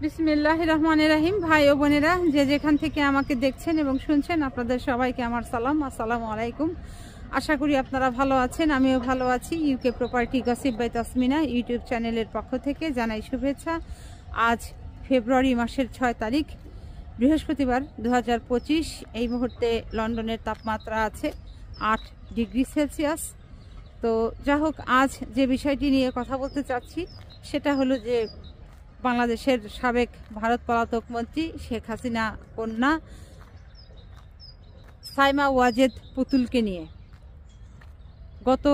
বিসমিল্লাহির রহমানির রহিম। ভাই ও বোনেরা, যে যেখান থেকে আমাকে দেখছেন এবং শুনছেন, আপনাদের সবাইকে আমার সালাম, আসসালামু আলাইকুম। আশা করি আপনারা ভালো আছেন, আমিও ভালো আছি। UK property gossip by Tasmina YouTube চ্যানেলের পক্ষ থেকে জানাই শুভেচ্ছা। আজ ফেব্রুয়ারি মাসের 6 তারিখ, বৃহস্পতিবার 2025। এই মুহূর্তে লন্ডনের তাপমাত্রা আছে 8 ডিগ্রি সেলসিয়াস। তো যা হোক, আজ যে বিষয়টি নিয়ে কথা বলতে চাচ্ছি সেটা হলো যে বাংলাদেশের সাবেক ভারত পলাতক মন্ত্রী শেখ হাসিনা কন্যা সাইমা ওয়াজেদ পুতুলকে নিয়ে। গত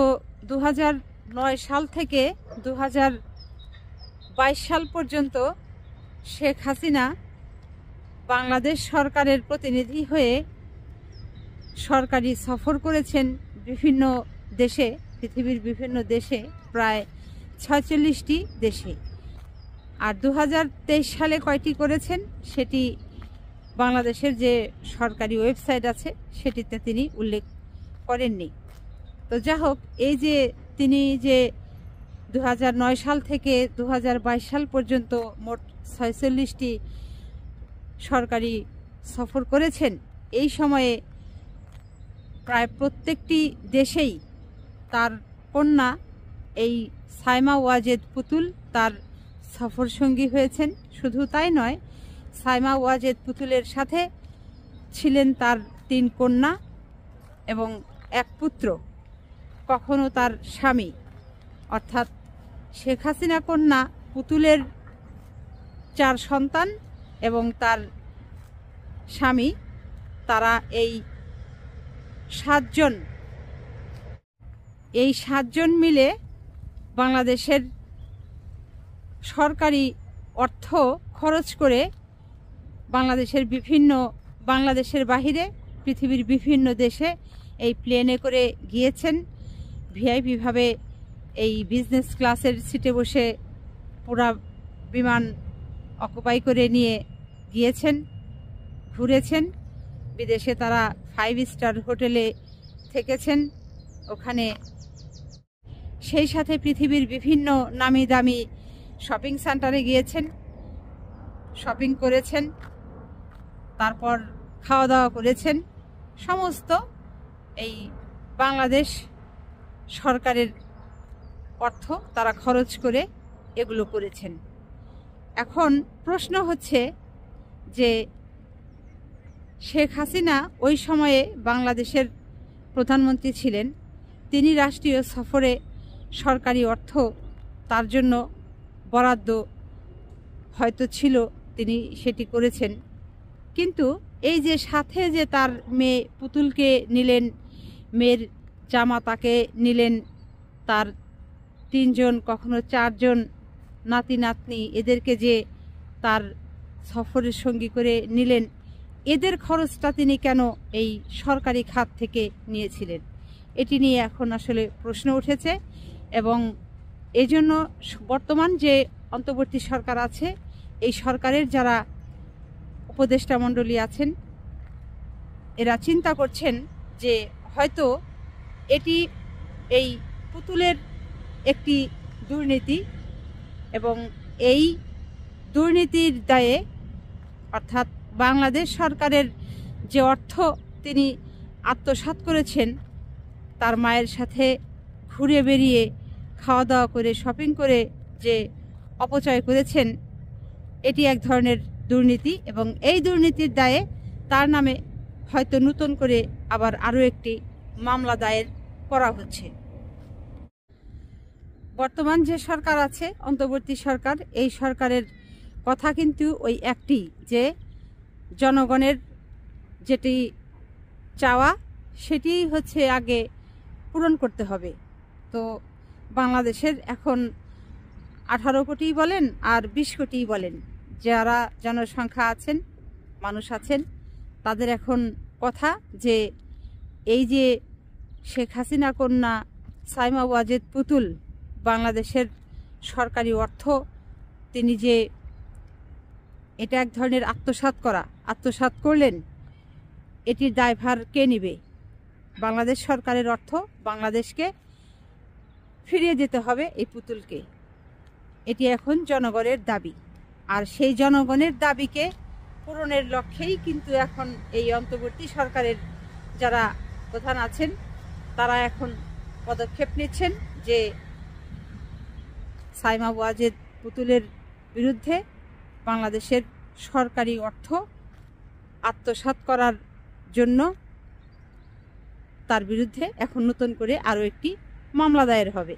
2009 সাল থেকে 2022 সাল পর্যন্ত শেখ হাসিনা বাংলাদেশ সরকারের প্রতিনিধি হয়ে সরকারি সফর করেছেন বিভিন্ন দেশে, পৃথিবীর বিভিন্ন দেশে, প্রায় 46টি দেশে। আর 2023 সালে কয়টি করেছেন সেটি বাংলাদেশের যে সরকারি ওয়েবসাইট আছে সেটিতে তিনি উল্লেখ করেননি। তো যা হোক, এই যে তিনি যে 2009 সাল থেকে 2022 সাল পর্যন্ত মোট 46টি সরকারি সফর করেছেন, এই সময়ে প্রায় প্রত্যেকটি দেশেই তার কন্যা এই সাইমা ওয়াজেদ পুতুল তার সফর সঙ্গী হয়েছেন। শুধু তাই নয়, সাইমা ওয়াজেদ পুতুলের সাথে ছিলেন তার 3 কন্যা এবং 1 পুত্র, কখনো তার স্বামী। অর্থাৎ শেখ হাসিনা কন্যা পুতুলের 4 সন্তান এবং তার স্বামী, তারা এই 7 জন মিলে বাংলাদেশের সরকারি অর্থ খরচ করে বাংলাদেশের বাহিরে পৃথিবীর বিভিন্ন দেশে এই প্লেনে করে গিয়েছেন। ভিআইপিভাবে এই বিজনেস ক্লাসের সিটে বসে পুরা বিমান অকুপাই করে নিয়ে গিয়েছেন, ঘুরেছেন। বিদেশে তারা 5 স্টার হোটেলে থেকেছেন, ওখানে সেই সাথে পৃথিবীর বিভিন্ন নামি দামি শপিং সেন্টারে গিয়েছেন, শপিং করেছেন, তারপর খাওয়া দাওয়া করেছেন। সমস্ত এই বাংলাদেশ সরকারের অর্থ তারা খরচ করে এগুলো করেছেন। এখন প্রশ্ন হচ্ছে যে শেখ হাসিনা ওই সময়ে বাংলাদেশের প্রধানমন্ত্রী ছিলেন, তিনি রাষ্ট্রীয় সফরে সরকারি অর্থ তার জন্য বরাদ্দ হয়তো ছিল, তিনি সেটি করেছেন। কিন্তু এই যে সাথে যে তার মেয়ে পুতুলকে নিলেন, মেয়ের জামাতাকে নিলেন, তার 3 জন কখনো 4 জন নাতি নাতনি, এদেরকে যে তার সফরের সঙ্গী করে নিলেন, এদের খরচটা তিনি কেন এই সরকারি খাত থেকে নিয়েছিলেন? এটি নিয়ে এখন আসলে প্রশ্ন উঠেছে। এবং এই জন্য বর্তমান যে অন্তর্বর্তী সরকার আছে, এই সরকারের যারা উপদেষ্টা মণ্ডলী আছেন, এরা চিন্তা করছেন যে হয়তো এটি এই পুতুলের একটি দুর্নীতি, এবং এই দুর্নীতির দায়ে, অর্থাৎ বাংলাদেশ সরকারের যে অর্থ তিনি আত্মসাৎ করেছেন, তার মায়ের সাথে ঘুরে বেরিয়ে খাওয়া দাওয়া করে শপিং করে যে অপচয় করেছেন, এটি এক ধরনের দুর্নীতি। এবং এই দুর্নীতির দায়ে তার নামে হয়তো নতুন করে আবার আরও একটি মামলা দায়ের করা হচ্ছে। বর্তমান যে সরকার আছে, অন্তর্বর্তী সরকার, এই সরকারের কথা কিন্তু ওই একটি, যে জনগণের যেটি চাওয়া সেটি হচ্ছে আগে পূরণ করতে হবে। তো বাংলাদেশের এখন 18 কোটি বলেন আর 20 কোটি বলেন, যারা জনসংখ্যা আছেন, মানুষ আছেন, তাদের এখন কথা যে এই যে শেখ হাসিনা কন্যা সাইমা ওয়াজেদ পুতুল বাংলাদেশের সরকারি অর্থ তিনি যে এটা এক ধরনের আত্মসাৎ করলেন, এটির দায়ভার কে নেবে? বাংলাদেশ সরকারের অর্থ বাংলাদেশকে ফিরিয়ে দিতে হবে এই পুতুলকে। এটি এখন জনগণের দাবি। আর সেই জনগণের দাবিকে পূরণের লক্ষ্যেই কিন্তু এখন এই অন্তর্বর্তী সরকারের যারা প্রধান আছেন তারা এখন পদক্ষেপ নিচ্ছেন যে সাইমা ওয়াজেদ পুতুলের বিরুদ্ধে বাংলাদেশের সরকারি অর্থ আত্মসাৎ করার জন্য তার বিরুদ্ধে এখন নতুন করে আরও একটি মামলা দায়ের হবে।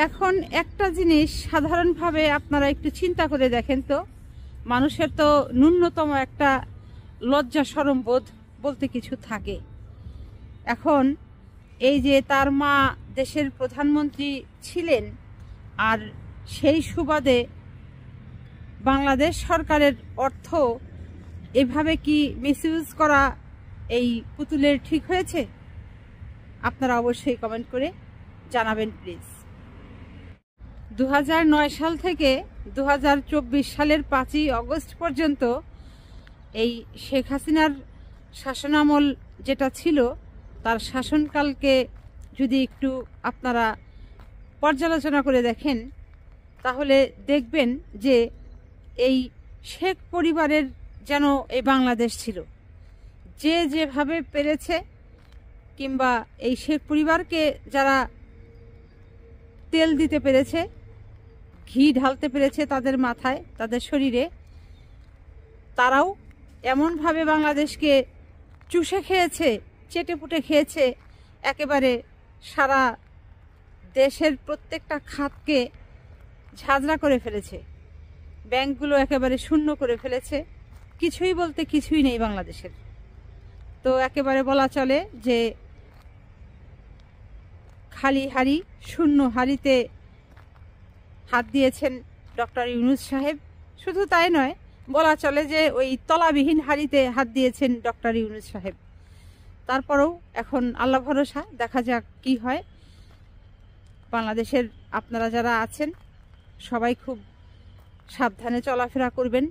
এখন একটা জিনিস সাধারণভাবে আপনারা একটু চিন্তা করে দেখেন তো, মানুষের তো ন্যূনতম একটা লজ্জা শরম বোধ বলতে কিছু থাকে। এখন এই যে তার মা দেশের প্রধানমন্ত্রী ছিলেন, আর সেই সুবাদে বাংলাদেশ সরকারের অর্থ এভাবে কি মিসইউজ করা এই পুতুলের ঠিক হয়েছে? আপনারা অবশ্যই কমেন্ট করে জানাবেন প্লিজ। 2009 সাল থেকে 2024 সালের 5ই অগস্ট পর্যন্ত এই শেখ হাসিনার শাসনামল যেটা ছিল তার শাসনকালকে যদি একটু আপনারা পর্যালোচনা করে দেখেন তাহলে দেখবেন যে এই শেখ পরিবারের যেন এই বাংলাদেশ ছিল। যে যেভাবে পেরেছে, কিংবা এই শেখ পরিবারকে যারা তেল দিতে পেরেছে, ঘি ঢালতে পেরেছে তাদের মাথায়, তাদের শরীরে, তারাও এমনভাবে বাংলাদেশকে চুষে খেয়েছে, চেটেপুটে খেয়েছে, একেবারে সারা দেশের প্রত্যেকটা খাতকে ঝাঁঝরা করে ফেলেছে, ব্যাংকগুলো একেবারে শূন্য করে ফেলেছে, কিছুই বলতে কিছুই নেই বাংলাদেশের। তো একেবারে বলা চলে যে খালি হাড়ি শূন্য হাড়িতে হাত দিয়েছেন ডক্টর ইউনূস সাহেব। শুধু তাই নয়, বলা চলে যে ওই তলাবিহীন হাড়িতে হাত দিয়েছেন ডক্টর ইউনূস সাহেব। তারপরেও এখন আল্লাহ ভরসা, দেখা যাক কি হয়। বাংলাদেশের আপনারা যারা আছেন সবাই খুব সাবধানে চলাফেরা করবেন,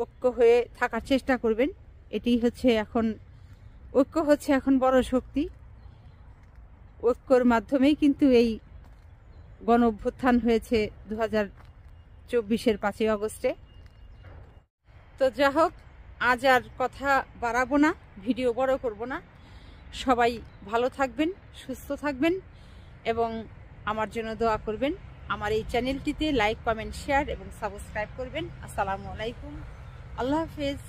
ঐক্য হয়ে থাকার চেষ্টা করবেন। এটি হচ্ছে এখন ঐক্য হচ্ছে এখন বড় শক্তি। ঐক্যর মাধ্যমেই কিন্তু এই গণ অভ্যুত্থান হয়েছে 2024-এর 5ই অগস্টে। তো যা হোক, আজ আর কথা বাড়াবো না, ভিডিও বড় করব না। সবাই ভালো থাকবেন, সুস্থ থাকবেন এবং আমার জন্য দোয়া করবেন। আমার এই চ্যানেলটিতে লাইক, কমেন্ট, শেয়ার এবং সাবস্ক্রাইব করবেন। আসসালামু আলাইকুম, আল্লাহ হাফেজ।